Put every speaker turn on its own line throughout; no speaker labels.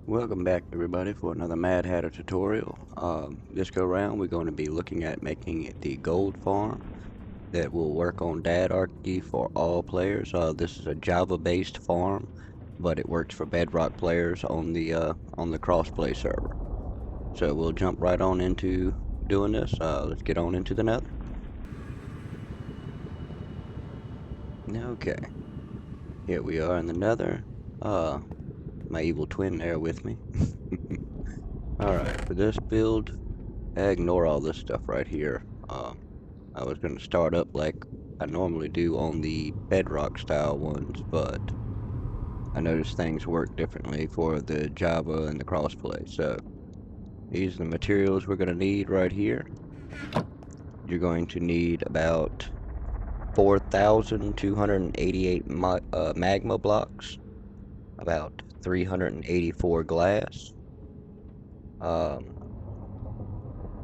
Welcome back everybody for another Mad Hatter tutorial. This go round we're going to be looking at making the gold farm that will work on Dadarchy for all players. This is a Java based farm, but it works for bedrock players on the crossplay server. So we'll jump right on into doing this. Let's get on into the nether. Okay, here we are in the nether. My evil twin there with me. Alright, for this build, ignore all this stuff right here. I was going to start up like I normally do on the bedrock style ones, but I noticed things work differently for the Java and the crossplay. So these are the materials we're going to need right here. You're going to need about 4,288 magma blocks, about 384 glass. We're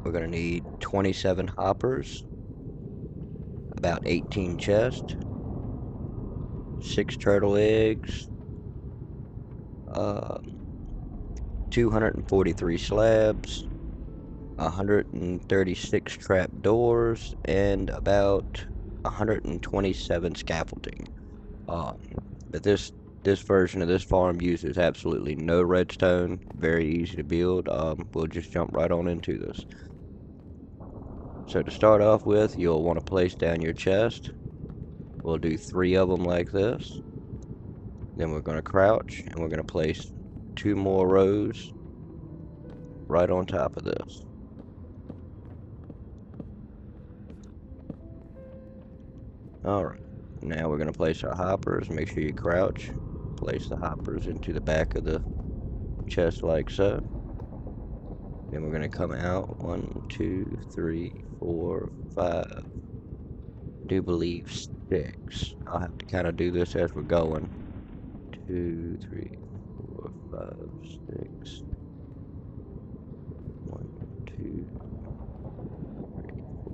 going to need 27 hoppers, about 18 chests, 6 turtle eggs, 243 slabs, 136 trap doors, and about 127 scaffolding. But this version of this farm uses absolutely no redstone. Very easy to build. We'll just jump right on into this. So to start off with, you'll want to place down your chest. We'll do 3 of them like this. Then we're going to crouch, and we're going to place 2 more rows right on top of this. Alright, now we're going to place our hoppers. Make sure you crouch. Place the hoppers into the back of the chest like so. Then we're going to come out 1, 2, 3, 4, 5. I do believe 6. I'll have to kind of do this as we're going. 2, 3, 4, 5, 6. 1, 2, 3, 4,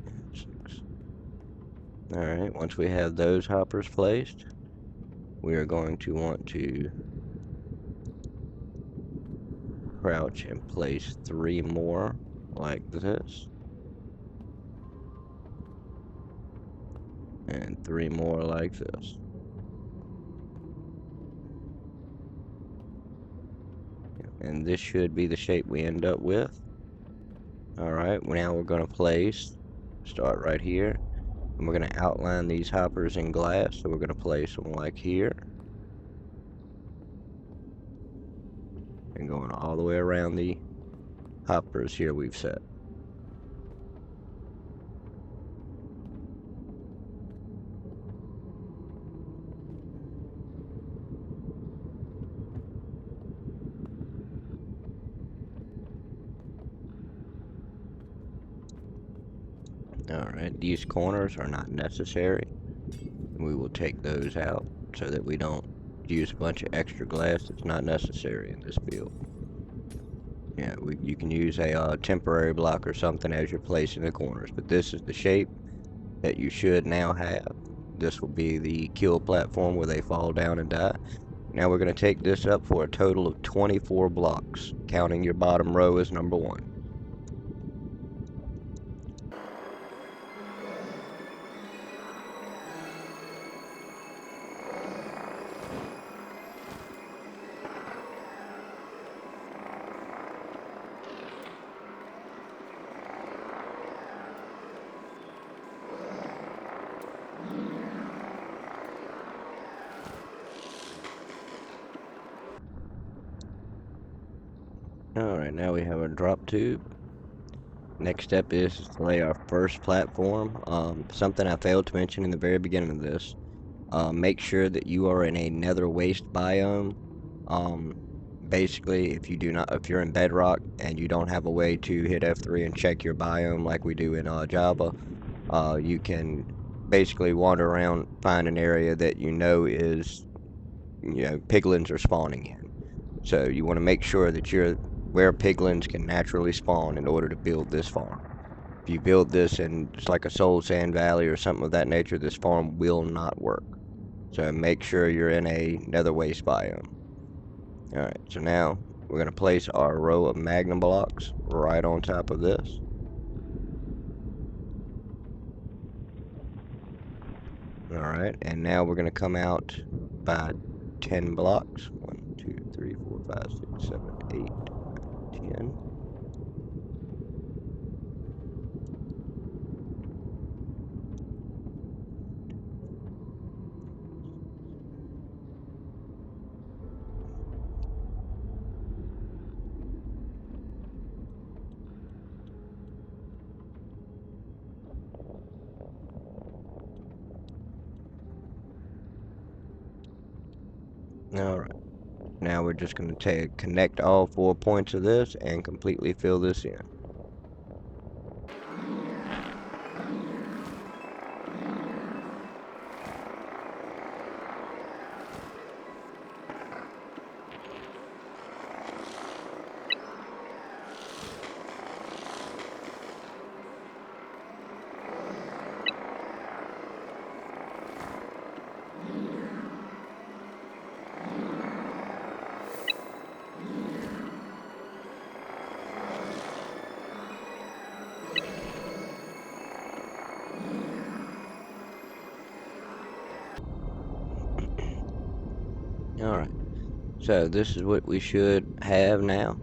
5, 6. Alright, once we have those hoppers placed, we are going to want to crouch and place 3 more like this. And 3 more like this. And this should be the shape we end up with. Alright, now we're going to start right here. And we're going to outline these hoppers in glass. So we're going to place them like here. And going all the way around the hoppers here we've set. Alright, these corners are not necessary. We will take those out so that we don't use a bunch of extra glass that's not necessary in this build. Yeah, you can use a temporary block or something as you're placing the corners, but this is the shape that you should now have. This will be the kill platform where they fall down and die. Now we're going to take this up for a total of 24 blocks, counting your bottom row as number 1. Alright, now we have our drop tube. Next step is to lay our first platform. Something I failed to mention in the very beginning of this. Make sure that you are in a nether waste biome. Basically, if you're in bedrock and you don't have a way to hit F3 and check your biome like we do in Java, you can basically wander around, find an area that you know is, piglins are spawning in. So you want to make sure that you're where piglins can naturally spawn in order to build this farm. If you build this in just like a soul sand valley or something of that nature, this farm will not work. So make sure you're in a nether waste biome. Alright, so now we're going to place our row of Magnum blocks right on top of this. Alright, and now we're going to come out by 10 blocks. 1, 2, 3, 4, 5, 6, 7, 8, 10. Alright, now we're just going to connect all 4 points of this and completely fill this in. Alright, so this is what we should have now.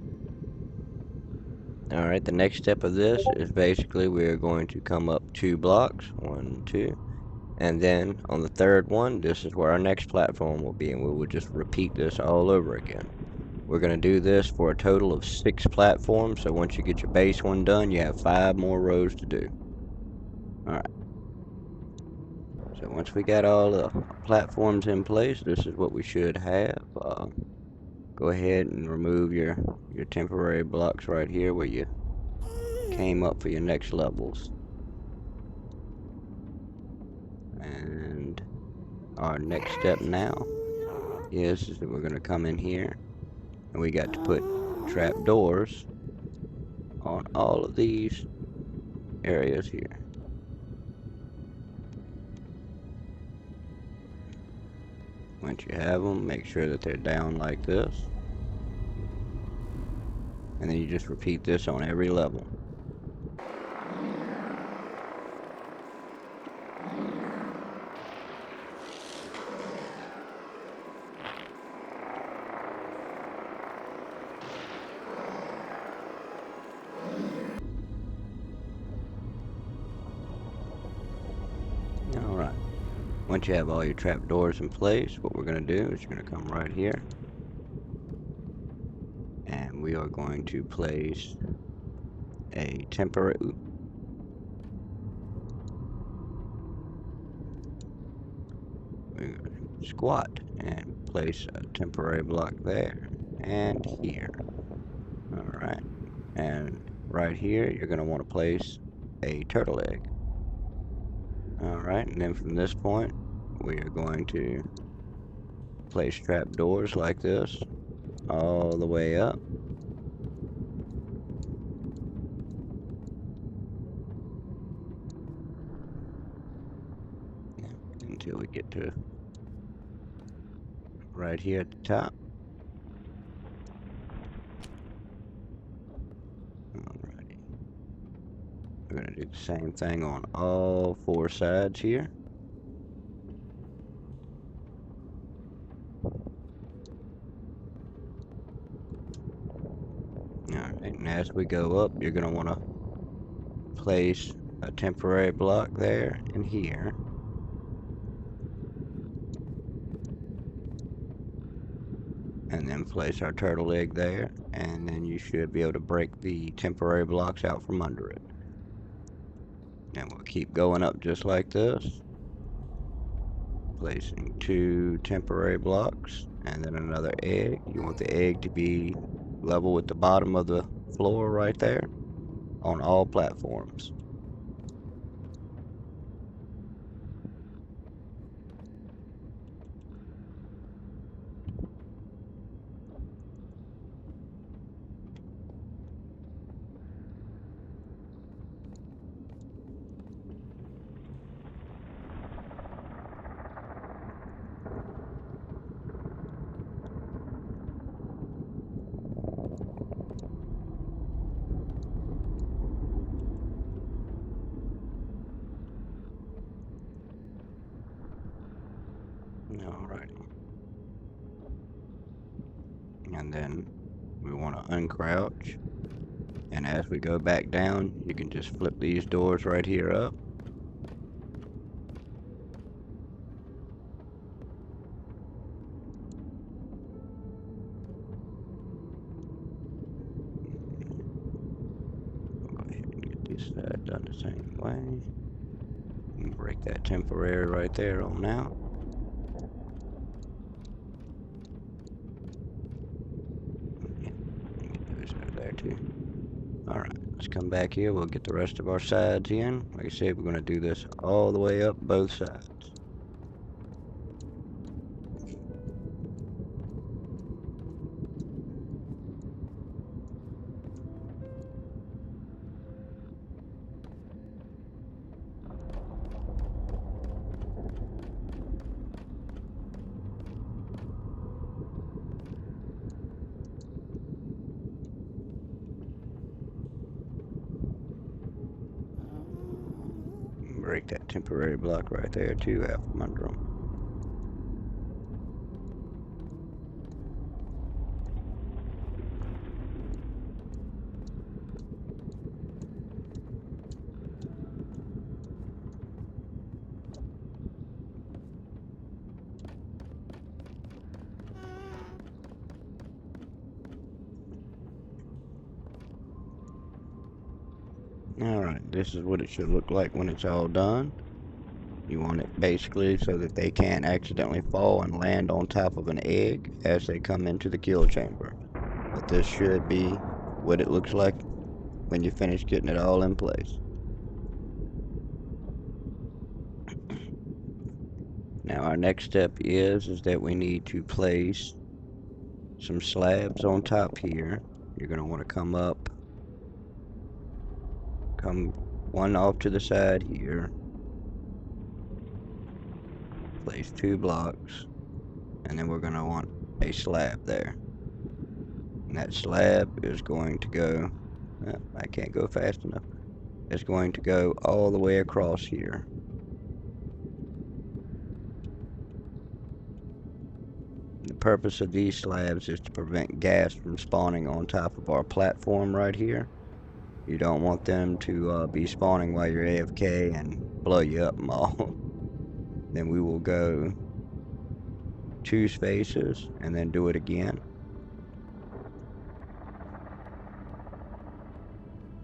Alright, the next step of this is basically we're going to come up 2 blocks, 1, 2, and then on the third one, this is where our next platform will be, and we will just repeat this all over again. We're going to do this for a total of 6 platforms, so once you get your base one done, you have 5 more rows to do. Alright, so once we got all the platforms in place, this is what we should have. Go ahead and remove your temporary blocks right here where you came up for your next levels. And our next step now is that we're going to come in here and we got to put trap doors on all of these areas here. Once you have them, make sure that they're down like this. And then you just repeat this on every level. Alright. Once you have all your trap doors in place, what we're going to do is you're going to come right here. And we are going to place a temporary... squat and place a temporary block there and here. Alright. And right here, you're going to want to place a turtle egg. Alright, and then from this point, we are going to place trap doors like this all the way up. Until we get to right here at the top. Alrighty. We're going to do the same thing on all 4 sides here. Alright, and as we go up, you're going to want to place a temporary block there and here. And then place our turtle egg there, and then you should be able to break the temporary blocks out from under it. And we'll keep going up just like this, placing 2 temporary blocks and then another egg. You want the egg to be level with the bottom of the floor right there on all platforms. And then we want to uncrouch. And as we go back down, you can just flip these doors right here up. Go ahead and get this side done the same way. And break that temporary right there on out. Get those out of there too. Alright, let's come back here. We'll get the rest of our sides in. Like I said, we're going to do this all the way up both sides. Break that temporary block right there too out from under them. Alright, this is what it should look like when it's all done. You want it basically so that they can't accidentally fall and land on top of an egg as they come into the kill chamber. But this should be what it looks like when you finish getting it all in place. Now our next step is that we need to place some slabs on top here. You're going to want to come one off to the side here. Place 2 blocks, and then we're going to want a slab there. And that slab is going to go, I can't go fast enough. It's going to go all the way across here. The purpose of these slabs is to prevent gas from spawning on top of our platform right here. You don't want them to be spawning while you're AFK and blow you up, all. Then we will go 2 spaces and then do it again.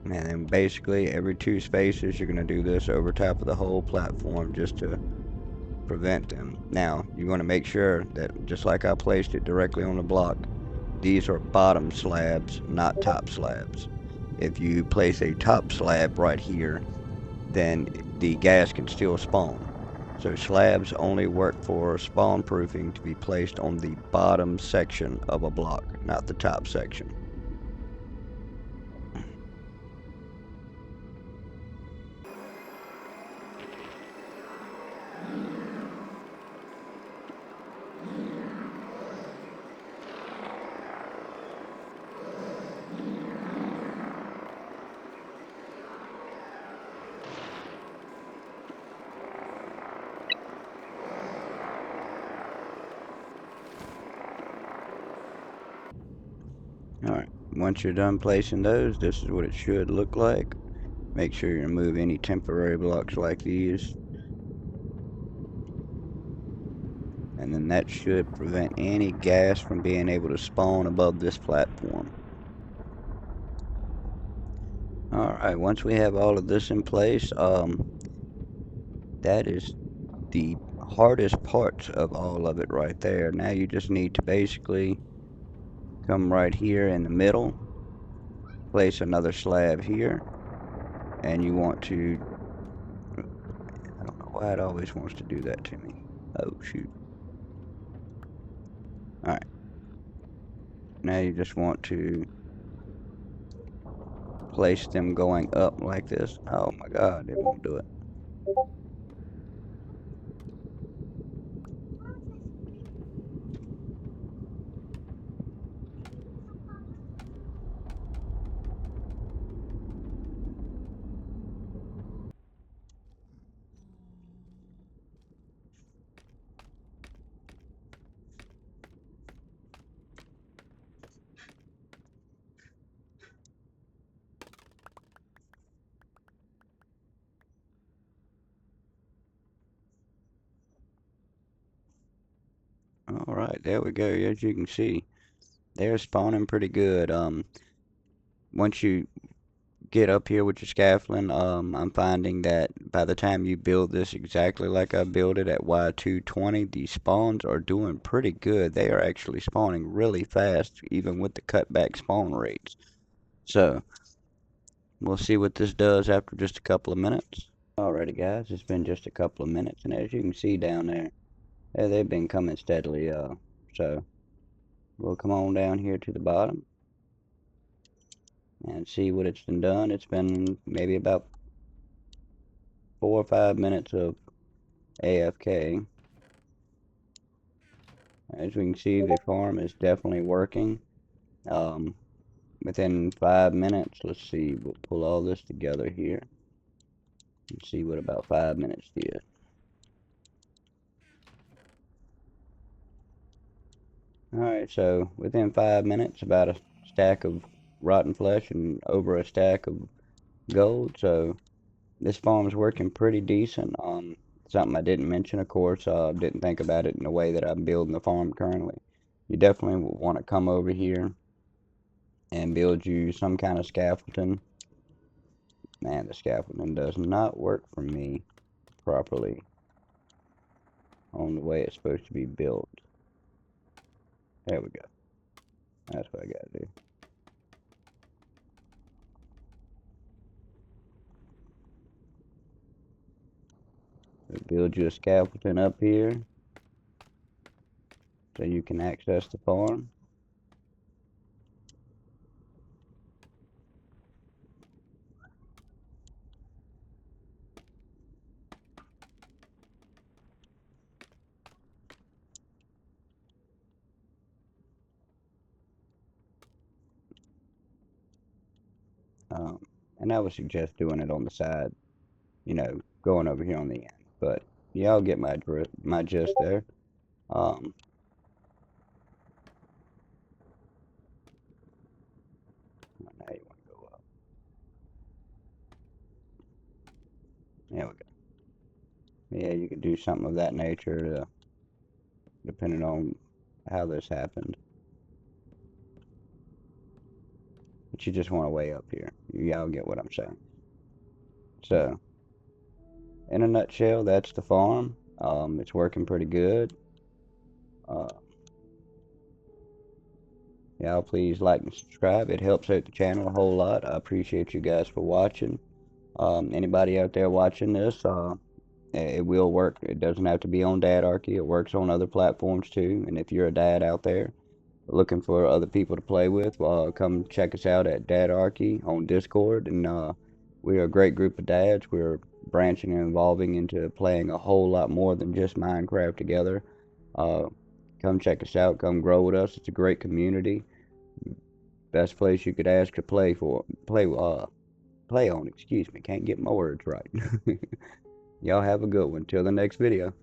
And then basically every 2 spaces you're going to do this over top of the whole platform just to prevent them. Now you want to make sure that just like I placed it directly on the block, these are bottom slabs, not top slabs. If you place a top slab right here, then the gas can still spawn. So slabs only work for spawn proofing to be placed on the bottom section of a block, not the top section. Alright, once you're done placing those, this is what it should look like. Make sure you remove any temporary blocks like these. And then that should prevent any gas from being able to spawn above this platform. Alright, once we have all of this in place, that is the hardest part of all of it right there. Now you just need to basically come right here in the middle, place another slab here, and you want to, I don't know why it always wants to do that to me. Oh shoot. Alright, now you just want to place them going up like this. Oh my god, it won't do it. Alright, there we go. As you can see, they're spawning pretty good. Once you get up here with your scaffolding, I'm finding that by the time you build this exactly like I built it at Y220, the spawns are doing pretty good. They are actually spawning really fast, even with the cutback spawn rates. So, we'll see what this does after just a couple of minutes. Alrighty guys, it's been just a couple of minutes, and as you can see down there, they've been coming steadily, so we'll come on down here to the bottom and see what it's been done. It's been maybe about 4 or 5 minutes of AFK. As we can see, the farm is definitely working. Um, Within 5 minutes, let's see, we'll pull all this together here and see what about 5 minutes did. Alright, so within 5 minutes, about a stack of rotten flesh and over a stack of gold. So this farm's working pretty decent. Something I didn't mention, of course, didn't think about it in the way that I'm building the farm currently. You definitely want to come over here and build you some kind of scaffolding. Man, the scaffolding does not work for me properly on the way it's supposed to be built. There we go. That's what I gotta do. So build you a scaffolding up here so you can access the farm. And I would suggest doing it on the side, going over here on the end. But y'all get my gist there. Um, now you want to go up. There we go. Yeah, you could do something of that nature, depending on how this happened. But you just want to way up here. Y'all get what I'm saying. So, in a nutshell, that's the farm. It's working pretty good. Uh, Y'all please like and subscribe. It helps out the channel a whole lot. I appreciate you guys for watching. Anybody out there watching this, it will work. It doesn't have to be on Dadarchy. It works on other platforms too. And if you're a dad out there looking for other people to play with, come check us out at Dadarchy on Discord. And we're a great group of dads. We're branching and evolving into playing a whole lot more than just Minecraft together. Uh, Come check us out. Come grow with us. It's a great community. Best place you could ask to play on. Excuse me. Can't get my words right. Y'all have a good one. Till the next video.